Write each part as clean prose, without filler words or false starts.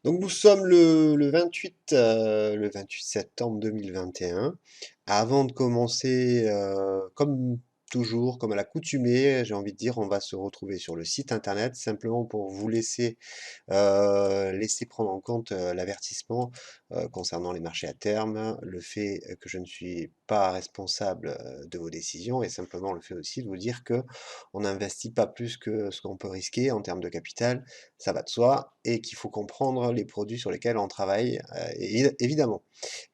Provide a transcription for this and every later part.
Donc nous sommes le 28 septembre 2021. Avant de commencer, comme toujours, comme à l'accoutumée, j'ai envie de dire, on va se retrouver sur le site internet simplement pour vous laisser prendre en compte l'avertissement concernant les marchés à terme, le fait que je ne suis pas responsable de vos décisions et simplement le fait aussi de vous dire que on n'investit pas plus que ce qu'on peut risquer en termes de capital, ça va de soi, et qu'il faut comprendre les produits sur lesquels on travaille, évidemment.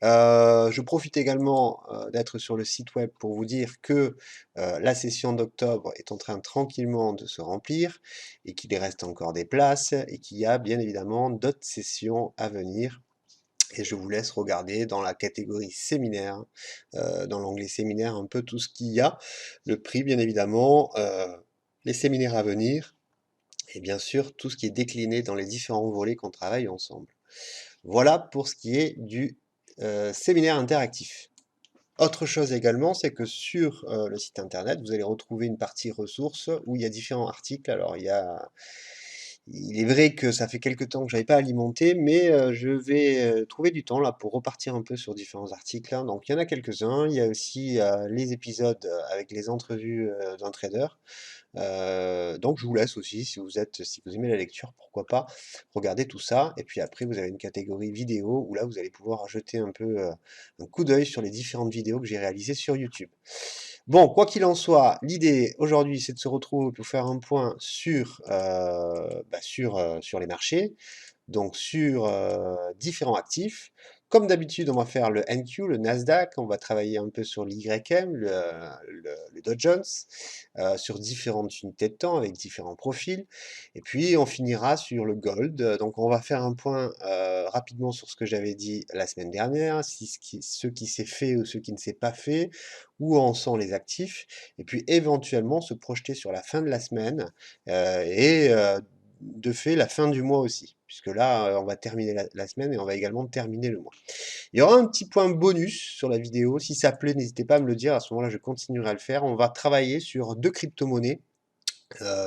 Je profite également d'être sur le site web pour vous dire que la session d'octobre est en train tranquillement de se remplir et qu'il reste encore des places et qu'il y a bien évidemment d'autres sessions à venir. Et je vous laisse regarder dans la catégorie séminaire, dans l'onglet séminaire, un peu tout ce qu'il y a, le prix bien évidemment, les séminaires à venir et bien sûr tout ce qui est décliné dans les différents volets qu'on travaille ensemble. Voilà pour ce qui est du séminaire interactif. Autre chose également, c'est que sur le site internet, vous allez retrouver une partie ressources où il y a différents articles. Alors, il est vrai que ça fait quelque temps que je n'avais pas alimenté, mais je vais trouver du temps là pour repartir un peu sur différents articles, hein. Donc, il y en a quelques-uns. Il y a aussi les épisodes avec les entrevues d'un trader. Donc je vous laisse aussi, si vous aimez la lecture, pourquoi pas regarder tout ça. Et puis après, vous avez une catégorie vidéo où là, vous allez pouvoir jeter un peu un coup d'œil sur les différentes vidéos que j'ai réalisées sur YouTube. Bon, quoi qu'il en soit, l'idée aujourd'hui, c'est de se retrouver pour faire un point sur les marchés, donc sur différents actifs. Comme d'habitude, on va faire le NQ, le Nasdaq, on va travailler un peu sur l'YM, le Dow Jones, sur différentes unités de temps avec différents profils. Et puis on finira sur le Gold. Donc on va faire un point rapidement sur ce que j'avais dit la semaine dernière, ce qui s'est fait ou ce qui ne s'est pas fait, où en sont les actifs, et puis éventuellement se projeter sur la fin de la semaine et de fait la fin du mois aussi, puisque là, on va terminer la semaine et on va également terminer le mois. Il y aura un petit point bonus sur la vidéo. Si ça plaît, n'hésitez pas à me le dire. À ce moment-là, je continuerai à le faire. On va travailler sur deux crypto-monnaies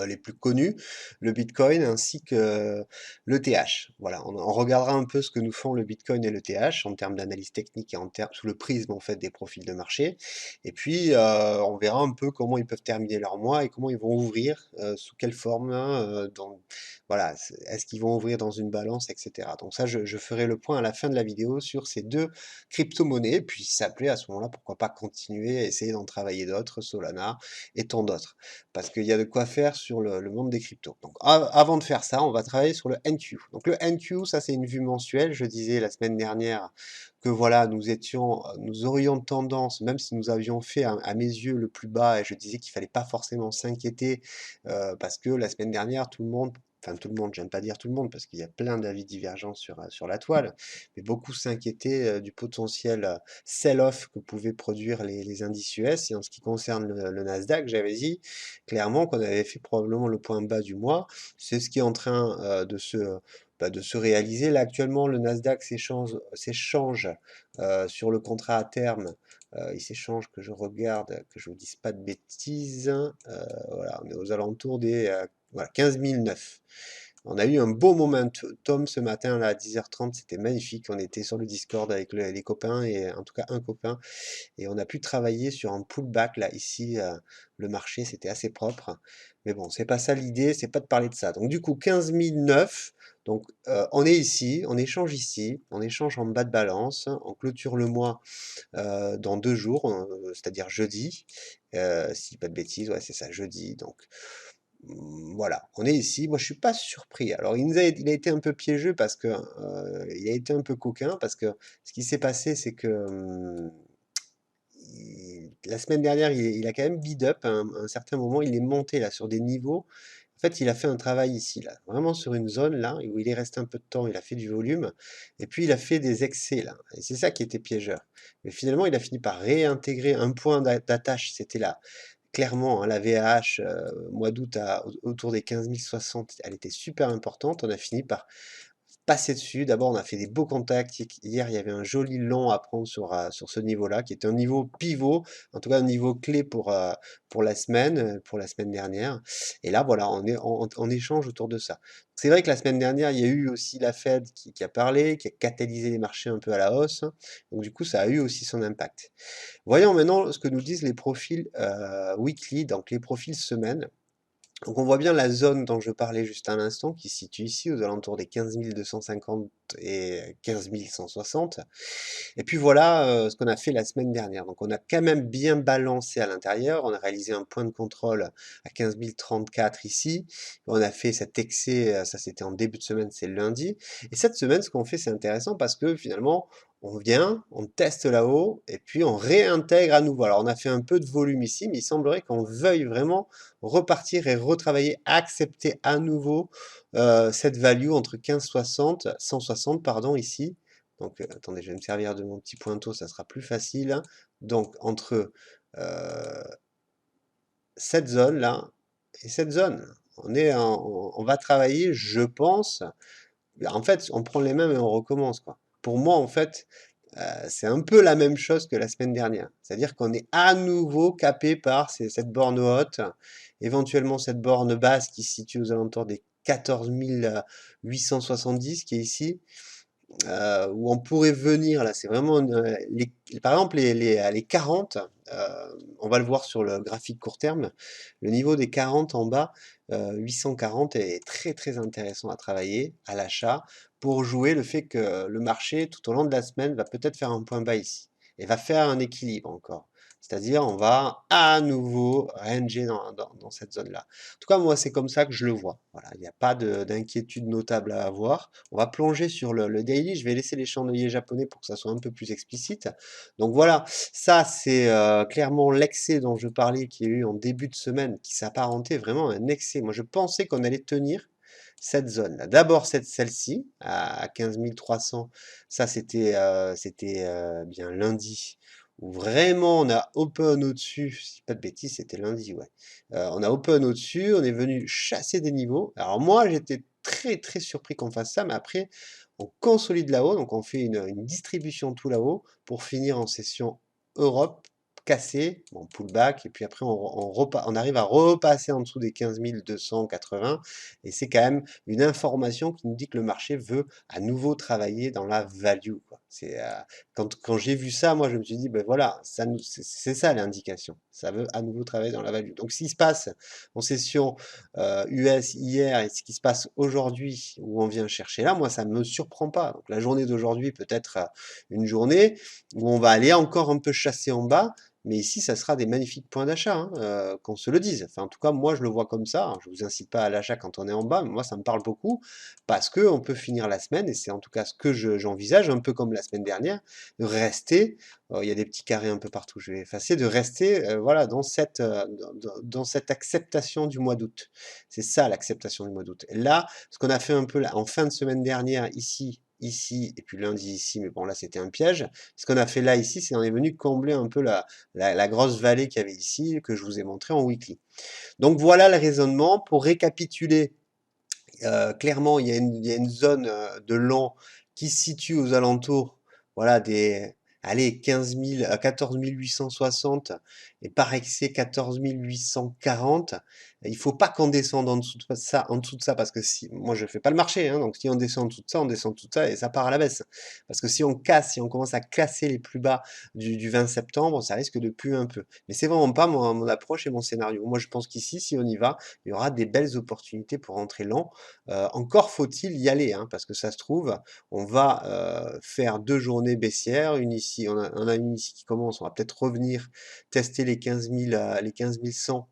les plus connus, le Bitcoin ainsi que l'ETH. Voilà, on regardera un peu ce que nous font le Bitcoin et l'ETH en termes d'analyse technique et en termes sous le prisme en fait des profils de marché. Et puis on verra un peu comment ils peuvent terminer leur mois et comment ils vont ouvrir, sous quelle forme, hein, voilà, est-ce qu'ils vont ouvrir dans une balance, etc. Donc ça, je ferai le point à la fin de la vidéo sur ces deux crypto-monnaies. Puis si ça plaît, à ce moment-là, pourquoi pas continuer à essayer d'en travailler d'autres, Solana et tant d'autres parce qu'il y a de quoi faire sur le monde des cryptos. Donc avant de faire ça, on va travailler sur le NQ. Donc le NQ, ça c'est une vue mensuelle. Je disais la semaine dernière que voilà, nous aurions tendance, même si nous avions fait à mes yeux le plus bas, et je disais qu'il fallait pas forcément s'inquiéter, parce que la semaine dernière, tout le monde, j'aime pas dire tout le monde, parce qu'il y a plein d'avis divergents sur la toile, mais beaucoup s'inquiétaient du potentiel sell-off que pouvaient produire les indices US. Et en ce qui concerne le Nasdaq, j'avais dit clairement qu'on avait fait probablement le point bas du mois. C'est ce qui est en train de se réaliser. Là, actuellement, le Nasdaq s'échange sur le contrat à terme. Il s'échange, que je regarde, que je ne vous dise pas de bêtises. Voilà, on est aux alentours des voilà, 15 009. On a eu un beau momentum ce matin là, à 10h30, c'était magnifique. On était sur le Discord avec les copains, et en tout cas un copain, et on a pu travailler sur un pullback là, ici, le marché, c'était assez propre. Mais bon, c'est pas ça l'idée, c'est pas de parler de ça. Donc du coup, 15 009, donc on est ici, on échange en bas de balance, on clôture le mois dans 2 jours, c'est-à-dire jeudi, si je dis pas de bêtises, ouais c'est ça, jeudi, donc voilà, on est ici. Moi, je suis pas surpris. Alors, il a été un peu piégeux parce que il a été un peu coquin parce que ce qui s'est passé, c'est que la semaine dernière, il a quand même bid up à un certain moment. Il est monté là sur des niveaux. En fait, il a fait un travail ici, là, vraiment sur une zone là où il est resté un peu de temps. Il a fait du volume et puis il a fait des excès là. Et c'est ça qui était piégeur. Mais finalement, il a fini par réintégrer un point d'attache. C'était là. Clairement, hein, la VAH, mois d'août autour des 15 060, elle était super importante. On a fini par passer dessus. D'abord, on a fait des beaux contacts. Hier, il y avait un joli long à prendre sur ce niveau-là, qui était un niveau pivot, en tout cas un niveau clé pour la semaine dernière. Et là, voilà, on est en échange autour de ça. C'est vrai que la semaine dernière, il y a eu aussi la Fed qui a parlé, qui a catalysé les marchés un peu à la hausse. Donc du coup, ça a eu aussi son impact. Voyons maintenant ce que nous disent les profils weekly, donc les profils semaine. Donc on voit bien la zone dont je parlais juste à l'instant, qui se situe ici aux alentours des 15 250 et 15 160. Et puis voilà ce qu'on a fait la semaine dernière. Donc on a quand même bien balancé à l'intérieur. On a réalisé un point de contrôle à 15 034 ici. On a fait cet excès, ça c'était en début de semaine, c'est le lundi. Et cette semaine, ce qu'on fait, c'est intéressant parce que finalement, on vient, on teste là-haut, et puis on réintègre à nouveau. Alors on a fait un peu de volume ici, mais il semblerait qu'on veuille vraiment repartir et retravailler, accepter à nouveau cette value entre 15,60, 160 pardon ici. Donc attendez, je vais me servir de mon petit pointeau, ça sera plus facile. Donc entre euh, cette zone là et cette zone, on va travailler, je pense. En fait, on prend les mêmes et on recommence quoi. Pour moi, en fait, c'est un peu la même chose que la semaine dernière. C'est-à-dire qu'on est à nouveau capé par cette borne haute, éventuellement cette borne basse qui se situe aux alentours des 14 870 qui est ici, où on pourrait venir, là, c'est vraiment, par exemple, les 40, on va le voir sur le graphique court terme, le niveau des 40 en bas, 840 est très très intéressant à travailler à l'achat pour jouer le fait que le marché, tout au long de la semaine, va peut-être faire un point bas ici et va faire un équilibre encore. C'est-à-dire, on va à nouveau ranger dans cette zone-là. En tout cas, moi, c'est comme ça que je le vois. Voilà, il n'y a pas d'inquiétude notable à avoir. On va plonger sur le daily. Je vais laisser les chandeliers japonais pour que ça soit un peu plus explicite. Donc voilà, ça c'est clairement l'excès dont je parlais qui a eu en début de semaine, qui s'apparentait vraiment à un excès. Moi, je pensais qu'on allait tenir cette zone-là. D'abord celle-ci à 15 300. Ça c'était bien lundi où vraiment on a open au-dessus, si je dis pas de bêtises, c'était lundi, ouais. On a open au-dessus, on est venu chasser des niveaux. Alors moi, j'étais très très surpris qu'on fasse ça, mais après, on consolide là-haut, donc on fait une distribution tout là-haut pour finir en session Europe cassée, bon, pullback, et puis après on arrive à repasser en dessous des 15 280, et c'est quand même une information qui nous dit que le marché veut à nouveau travailler dans la value, quoi. Quand j'ai vu ça, moi je me suis dit, ben voilà, c'est ça l'indication. Ça veut à nouveau travailler dans la value. Donc s'il se passe en session US hier et ce qui se passe aujourd'hui où on vient chercher là, moi ça ne me surprend pas. Donc la journée d'aujourd'hui peut être une journée où on va aller encore un peu chasser en bas, mais ici, ça sera des magnifiques points d'achat, hein, qu'on se le dise. Enfin, en tout cas, moi, je le vois comme ça. Je ne vous incite pas à l'achat quand on est en bas, mais moi, ça me parle beaucoup parce qu'on peut finir la semaine, et c'est en tout cas ce que j'envisage, un peu comme la semaine dernière, de rester, il y a des petits carrés un peu partout, je vais effacer, de rester voilà, dans cette acceptation du mois d'août. C'est ça l'acceptation du mois d'août. Et là, ce qu'on a fait un peu là, en fin de semaine dernière, ici, et puis lundi ici, mais bon là c'était un piège. Ce qu'on a fait là ici, c'est on est venu combler un peu la grosse vallée qu'il y avait ici, que je vous ai montré en weekly. Donc voilà le raisonnement. Pour récapituler, clairement, il y a une zone de long qui se situe aux alentours, voilà, allez, 15 000, 14 860 et par excès 14 840. Il faut pas qu'on descende en dessous de ça, parce que si, moi je fais pas le marché, hein, donc si on descend en dessous de ça, on descend en dessous de ça et ça part à la baisse. Parce que si on commence à casser les plus bas du 20 septembre, ça risque de puer un peu. Mais c'est vraiment pas mon approche et mon scénario. Moi je pense qu'ici, si on y va, il y aura des belles opportunités pour rentrer lent. Encore faut-il y aller, hein, parce que ça se trouve, on va faire 2 journées baissières, une ici, on a une ici qui commence, on va peut-être revenir tester les 15 000, les 15 100,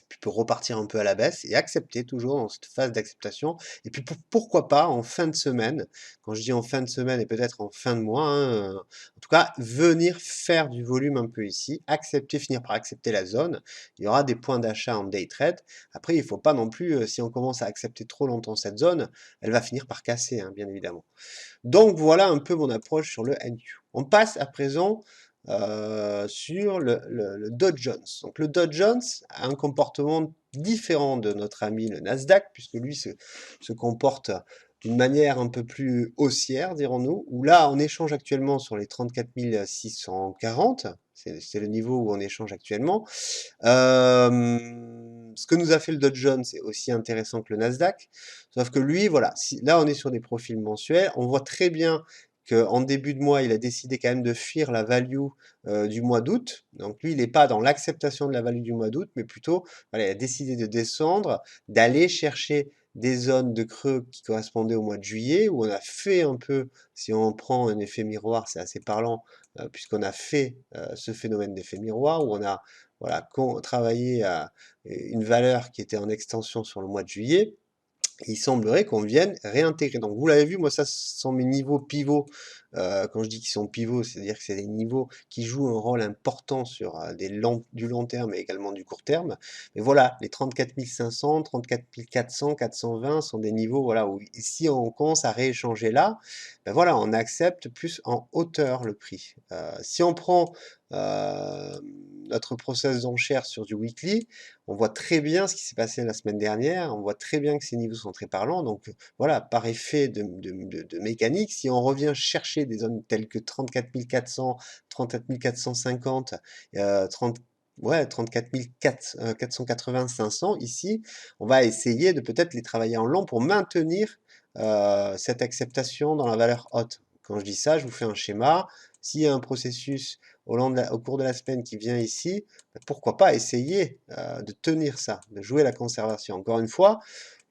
puis pour repartir un peu à la baisse et accepter toujours dans cette phase d'acceptation. Et puis pourquoi pas en fin de semaine, quand je dis en fin de semaine et peut-être en fin de mois, hein, en tout cas, venir faire du volume un peu ici, accepter, finir par accepter la zone. Il y aura des points d'achat en day trade. Après, il ne faut pas non plus, si on commence à accepter trop longtemps cette zone, elle va finir par casser, hein, bien évidemment. Donc voilà un peu mon approche sur le NQ. On passe à présent sur le Dow Jones. Donc le Dow Jones a un comportement différent de notre ami le Nasdaq, puisque lui se comporte d'une manière un peu plus haussière, dirons-nous, où là, on échange actuellement sur les 34 640, c'est le niveau où on échange actuellement. Ce que nous a fait le Dow Jones, c'est aussi intéressant que le Nasdaq, sauf que lui, voilà, là on est sur des profils mensuels, on voit très bien qu'en début de mois, il a décidé quand même de fuir la value du mois d'août. Donc lui, il n'est pas dans l'acceptation de la value du mois d'août, mais plutôt, voilà, il a décidé de descendre, d'aller chercher des zones de creux qui correspondaient au mois de juillet, où on a fait un peu, si on prend un effet miroir, c'est assez parlant, puisqu'on a fait ce phénomène d'effet miroir, où on a voilà, travaillé à une valeur qui était en extension sur le mois de juillet, il semblerait qu'on vienne réintégrer. Donc vous l'avez vu, moi ça ce sont mes niveaux pivots. Quand je dis qu'ils sont pivots, c'est-à-dire que c'est des niveaux qui jouent un rôle important sur du long terme et également du court terme. Mais voilà, les 34 500, 34 400, 420 sont des niveaux voilà, où si on commence à rééchanger là, ben voilà, on accepte plus en hauteur le prix. Si on prend notre process d'enchère sur du weekly, on voit très bien ce qui s'est passé la semaine dernière, on voit très bien que ces niveaux sont très parlants, donc voilà, par effet de mécanique, si on revient chercher des zones telles que 34 400, 34 450, 30, ouais, 34 480, 500, ici, on va essayer de peut-être les travailler en long pour maintenir cette acceptation dans la valeur haute. Quand je dis ça, je vous fais un schéma. S'il y a un processus au cours de la semaine qui vient ici, pourquoi pas essayer de tenir ça, de jouer la conservation. Encore une fois,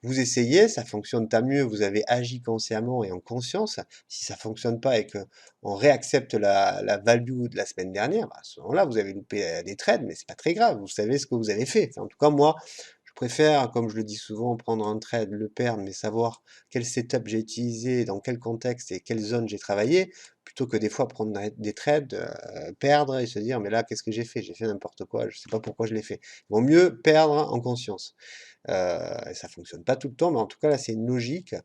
vous essayez, ça fonctionne tant mieux, vous avez agi consciemment et en conscience. Si ça fonctionne pas et qu'on réaccepte la value de la semaine dernière, bah, à ce moment-là, vous avez loupé des trades, mais c'est pas très grave, vous savez ce que vous avez fait. Enfin, en tout cas, moi, je préfère, comme je le dis souvent, prendre un trade, le perdre, mais savoir quel setup j'ai utilisé, dans quel contexte et quelle zone j'ai travaillé, plutôt que des fois prendre des trades, perdre et se dire mais là qu'est-ce que j'ai fait? J'ai fait n'importe quoi, je sais pas pourquoi je l'ai fait. Il vaut mieux perdre en conscience. Ça fonctionne pas tout le temps, mais en tout cas là c'est une logique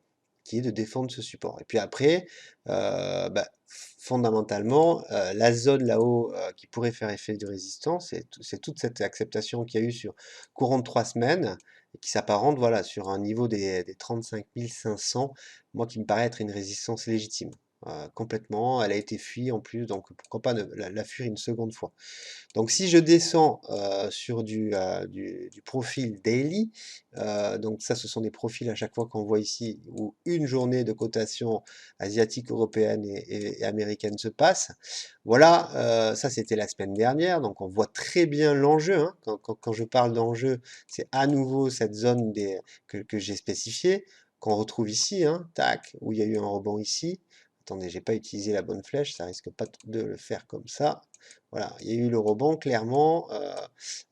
qui est de défendre ce support. Et puis après, bah, fondamentalement, la zone là-haut qui pourrait faire effet de résistance, c'est toute cette acceptation qu'il y a eu sur courant de 3 semaines et qui s'apparente voilà, sur un niveau des 35 500, moi qui me paraît être une résistance légitime. Complètement, elle a été fuie en plus, donc pourquoi pas la fuir une seconde fois. Donc si je descends sur du profil daily, donc ça ce sont des profils à chaque fois qu'on voit ici où une journée de cotation asiatique, européenne et américaine se passe. Voilà, ça c'était la semaine dernière, donc on voit très bien l'enjeu, hein. Quand je parle d'enjeu, c'est à nouveau cette zone que j'ai spécifiée, qu'on retrouve ici, hein, tac, où il y a eu un rebond ici. Attendez, j'ai pas utilisé la bonne flèche, ça risque pas de le faire comme ça. Voilà, il y a eu le rebond clairement.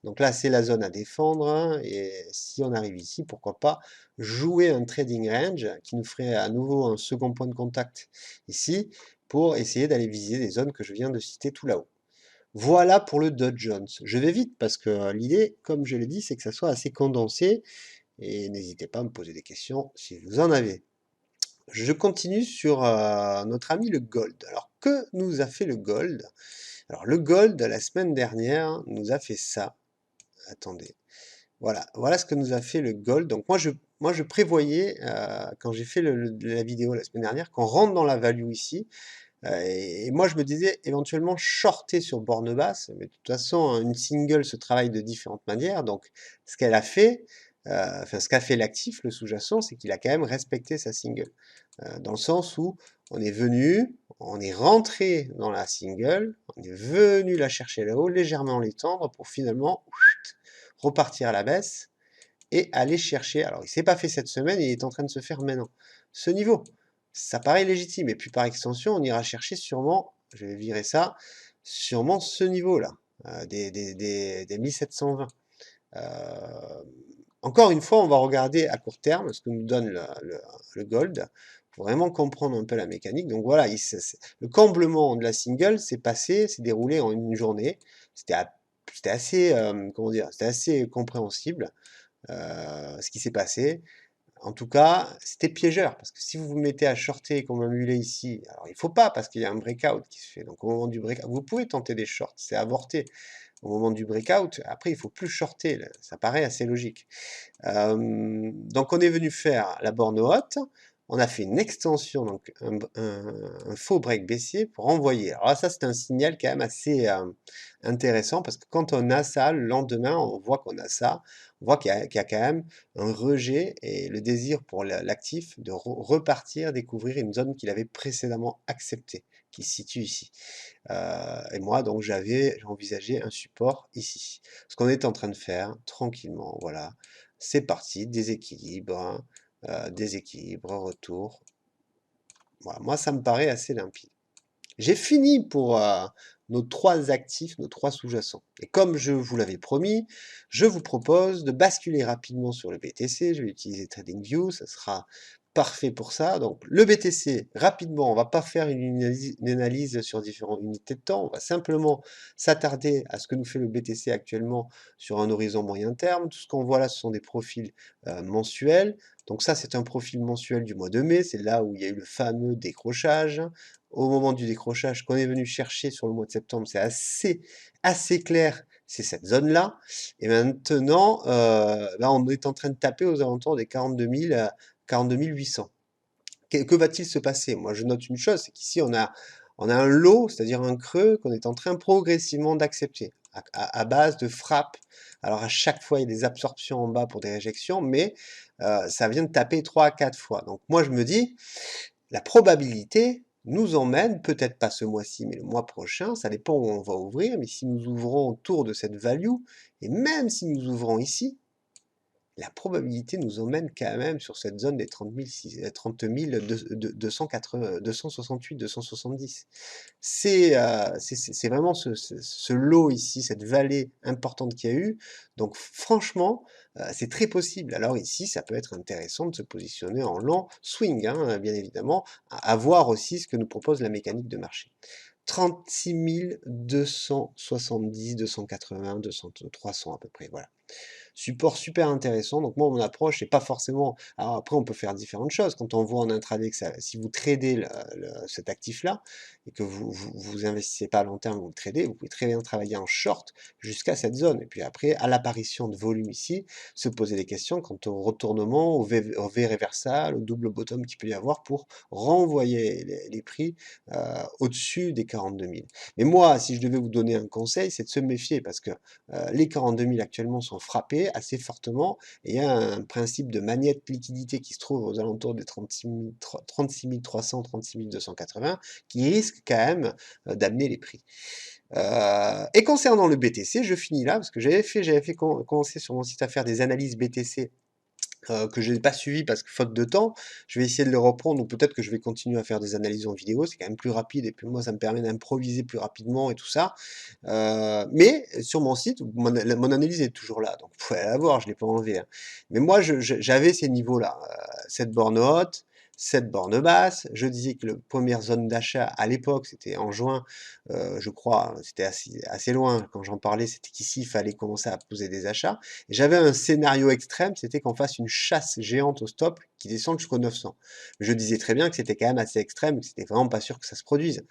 Donc là, c'est la zone à défendre, hein, et si on arrive ici, pourquoi pas jouer un trading range qui nous ferait à nouveau un second point de contact ici pour essayer d'aller viser des zones que je viens de citer tout là-haut. Voilà pour le Dow Jones. Je vais vite parce que l'idée, comme je l'ai dit, c'est que ça soit assez condensé et n'hésitez pas à me poser des questions si vous en avez. Je continue sur notre ami le gold. Alors, que nous a fait le gold? Alors, le gold, la semaine dernière, nous a fait ça. Attendez. Voilà ce que nous a fait le gold. Donc, moi, je prévoyais, quand j'ai fait la vidéo la semaine dernière, qu'on rentre dans la value ici. Et moi, je me disais éventuellement shorter sur borne basse. Mais de toute façon, une single se travaille de différentes manières. Donc, ce qu'elle a fait, enfin, ce qu'a fait l'actif, le sous-jacent, c'est qu'il a quand même respecté sa single. Dans le sens où on est venu, on est rentré dans la single, on est venu la chercher là-haut, légèrement l'étendre pour finalement repartir à la baisse et aller chercher. Alors, il ne s'est pas fait cette semaine, il est en train de se faire maintenant. Ce niveau, ça paraît légitime. Et puis par extension, on ira chercher sûrement, je vais virer ça, sûrement ce niveau-là, des 1720. Euh, Encore une fois, on va regarder à court terme ce que nous donne le gold pour vraiment comprendre un peu la mécanique. Donc voilà, le comblement de la single s'est passé, s'est déroulé en une journée. C'était assez, comment dire, c'était assez compréhensible ce qui s'est passé. En tout cas, c'était piégeur, parce que si vous vous mettez à shorter comme un mulet ici, alors il ne faut pas, parce qu'il y a un breakout qui se fait. Donc au moment du breakout, vous pouvez tenter des shorts, c'est avorté. Au moment du breakout, après il faut plus shorter, là. Ça paraît assez logique. Donc on est venu faire la borne haute, on a fait une extension, donc un faux break baissier pour envoyer. Alors là, ça, c'est un signal quand même assez intéressant parce que quand on a ça, le lendemain, on voit qu'on a ça, on voit qu'il y a quand même un rejet et le désir pour l'actif de repartir, découvrir une zone qu'il avait précédemment acceptée, qui se situe ici. Et moi, donc, j'ai envisagé un support ici. Ce qu'on est en train de faire, tranquillement, voilà. C'est parti, déséquilibre, hein, déséquilibre, retour. Voilà, moi, ça me paraît assez limpide. J'ai fini pour nos trois actifs, nos trois sous-jacents. Et comme je vous l'avais promis, je vous propose de basculer rapidement sur le BTC. Je vais utiliser TradingView, ça sera parfait pour ça. Donc le BTC, rapidement, on va pas faire une analyse sur différentes unités de temps. On va simplement s'attarder à ce que nous fait le BTC actuellement sur un horizon moyen terme. Tout ce qu'on voit là, ce sont des profils mensuels. Donc ça, c'est un profil mensuel du mois de mai. C'est là où il y a eu le fameux décrochage au moment du décrochage qu'on est venu chercher sur le mois de septembre, c'est assez clair, c'est cette zone-là. Et maintenant, là, on est en train de taper aux alentours des 42 000, 42 800. Que va-t-il se passer? Moi, je note une chose, c'est qu'ici, on a un lot, c'est-à-dire un creux qu'on est en train progressivement d'accepter, à base de frappes. Alors, à chaque fois, il y a des absorptions en bas pour des réjections, mais ça vient de taper 3 à 4 fois. Donc, moi, je me dis, la probabilité nous emmène, peut-être pas ce mois-ci, mais le mois prochain, ça dépend où on va ouvrir, mais si nous ouvrons autour de cette value, et même si nous ouvrons ici, la probabilité nous emmène quand même sur cette zone des 30 268, 270. C'est vraiment ce lot ici, cette vallée importante qu'il y a eu. Donc franchement, c'est très possible. Alors ici, ça peut être intéressant de se positionner en long swing, hein, bien évidemment, à voir aussi ce que nous propose la mécanique de marché. 36 270, 280, 200, 300 à peu près, voilà. Support super intéressant. Donc moi, mon approche, c'est pas forcément. Alors après, on peut faire différentes choses. Quand on voit en intraday que si vous tradez cet actif-là et que vous investissez pas à long terme, vous le tradez, vous pouvez très bien travailler en short jusqu'à cette zone. Et puis après, à l'apparition de volume ici, se poser des questions quant au retournement, au V réversal, au double bottom qu'il peut y avoir pour renvoyer les prix au-dessus des 42 000. Mais moi, si je devais vous donner un conseil, c'est de se méfier parce que les 42 000 actuellement sont frappés assez fortement et il y a un principe de magnète liquidité qui se trouve aux alentours des 36 300, 36 280 qui risque quand même d'amener les prix. Et concernant le BTC, je finis là parce que j'avais fait commencer sur mon site à faire des analyses BTC que je n'ai pas suivi parce que faute de temps. Je vais essayer de le reprendre, ou peut-être que je vais continuer à faire des analyses en vidéo, c'est quand même plus rapide, et puis moi ça me permet d'improviser plus rapidement et tout ça. Mais sur mon site, mon analyse est toujours là, donc vous pouvez la voir, je ne l'ai pas enlevée, hein. Mais moi j'avais ces niveaux-là, cette borne haute, cette borne basse. Je disais que la première zone d'achat à l'époque, c'était en juin, je crois, c'était assez loin quand j'en parlais, c'était qu'ici il fallait commencer à poser des achats. J'avais un scénario extrême, c'était qu'on fasse une chasse géante au stop qui descende jusqu'au 900. Je disais très bien que c'était quand même assez extrême, que c'était vraiment pas sûr que ça se produise.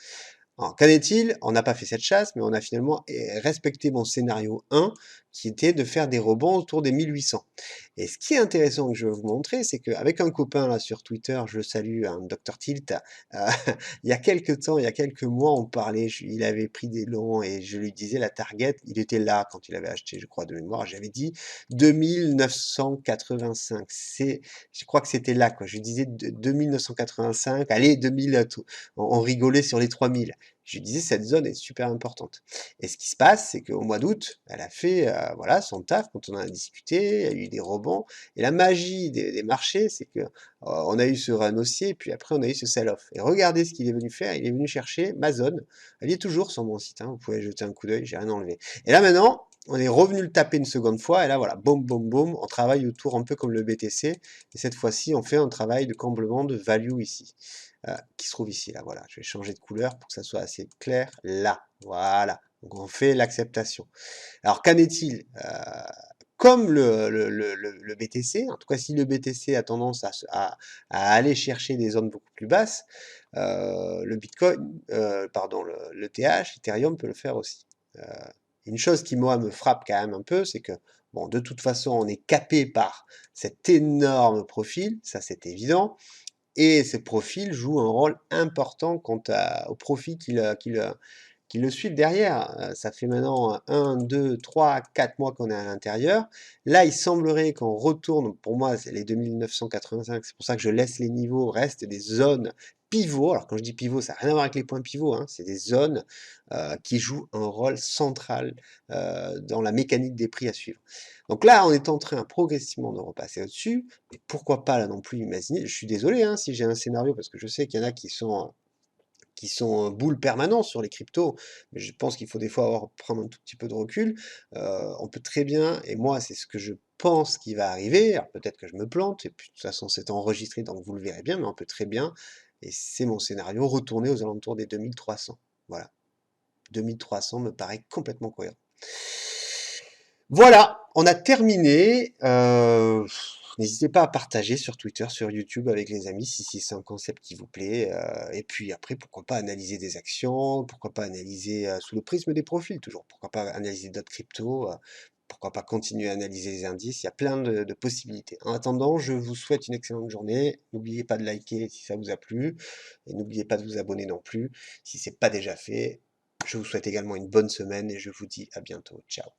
Alors, qu'en est-il? On n'a pas fait cette chasse, mais on a finalement respecté mon scénario 1, qui était de faire des rebonds autour des 1800. Et ce qui est intéressant que je vais vous montrer, c'est qu'avec un copain là sur Twitter, je le salue, un Dr Tilt, euh, il y a quelques temps, il y a quelques mois, on parlait, il avait pris des longs et je lui disais la target, il était là quand il avait acheté, je crois, de mémoire, j'avais dit 2985. Je crois que c'était là, quoi. Je lui disais 2985, allez, 2000, on rigolait sur les 3000. Je lui disais, cette zone est super importante. Et ce qui se passe, c'est qu'au mois d'août, elle a fait voilà, son taf quand on en a discuté, il y a eu des rebonds. Et la magie des marchés, c'est que on a eu ce run haussier, puis après on a eu ce sell-off. Et regardez ce qu'il est venu faire, il est venu chercher ma zone. Elle y est toujours sur mon site, hein, vous pouvez jeter un coup d'œil, j'ai rien enlevé. Et là maintenant, on est revenu le taper une seconde fois, et là voilà, boum, boum, boum, on travaille autour un peu comme le BTC, et cette fois-ci, on fait un travail de comblement de value ici qui se trouve ici, là, voilà. Je vais changer de couleur pour que ça soit assez clair, là, voilà. Donc on fait l'acceptation. Alors qu'en est-il comme le BTC, en tout cas si le BTC a tendance à aller chercher des zones beaucoup plus basses, le Bitcoin, pardon, le TH, l'Ethereum peut le faire aussi. Euh, une chose qui moi me frappe quand même un peu, c'est que bon, de toute façon, on est capé par cet énorme profil, ça c'est évident. Et ces profils jouent un rôle important quant aux profits qui le suivent derrière. Ça fait maintenant 1, 2, 3, 4 mois qu'on est à l'intérieur. Là, il semblerait qu'on retourne, pour moi, c'est les 2985, c'est pour ça que je laisse les niveaux, restent des zones pivots. Alors quand je dis pivot, ça n'a rien à voir avec les points pivots, hein, c'est des zones qui jouent un rôle central dans la mécanique des prix à suivre. Donc là, on est en train progressivement de repasser au-dessus, mais pourquoi pas là non plus imaginer, je suis désolé hein, si j'ai un scénario, parce que je sais qu'il y en a qui sont boules permanents sur les cryptos, mais je pense qu'il faut des fois prendre un tout petit peu de recul. On peut très bien, et moi c'est ce que je pense qui va arriver, alors peut-être que je me plante, et puis de toute façon c'est enregistré donc vous le verrez bien, mais on peut très bien, et c'est mon scénario, retourner aux alentours des 2300. Voilà, 2300 me paraît complètement cohérent. Voilà, on a terminé. N'hésitez pas à partager sur Twitter, sur YouTube avec les amis si c'est un concept qui vous plaît. Et puis après, pourquoi pas analyser des actions, pourquoi pas analyser sous le prisme des profils toujours, pourquoi pas analyser d'autres cryptos, pourquoi pas continuer à analyser les indices. Il y a plein de possibilités. En attendant, je vous souhaite une excellente journée. N'oubliez pas de liker si ça vous a plu et n'oubliez pas de vous abonner non plus si c'est pas déjà fait. Je vous souhaite également une bonne semaine et je vous dis à bientôt. Ciao.